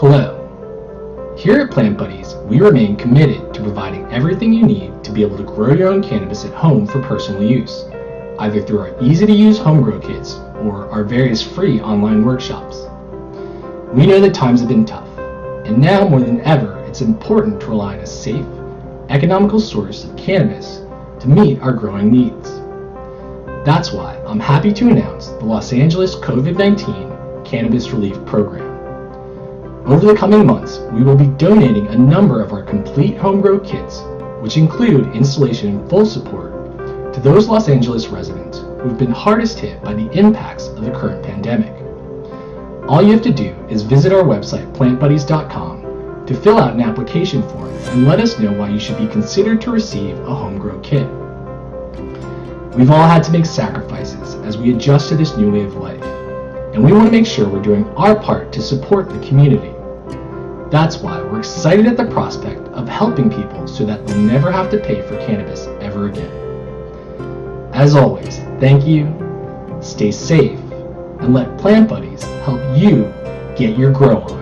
Hello. Here at Plant Buddies, we remain committed to providing everything you need to be able to grow your own cannabis at home for personal use, either through our easy-to-use home grow kits or our various free online workshops. We know that times have been tough, and now more than ever, it's important to rely on a safe, economical source of cannabis to meet our growing needs. That's why I'm happy to announce the Los Angeles COVID-19 Cannabis Relief Program. Over the coming months, we will be donating a number of our complete home grow kits, which include installation and full support, to those Los Angeles residents who have been hardest hit by the impacts of the current pandemic. All you have to do is visit our website, plantbuddies.com, to fill out an application form and let us know why you should be considered to receive a home grow kit. We've all had to make sacrifices as we adjust to this new way of life, and we want to make sure we're doing our part to support the community. That's why we're excited at the prospect of helping people so that they'll never have to pay for cannabis ever again. As always, thank you, stay safe, and let Plant Buddies help you get your grow on.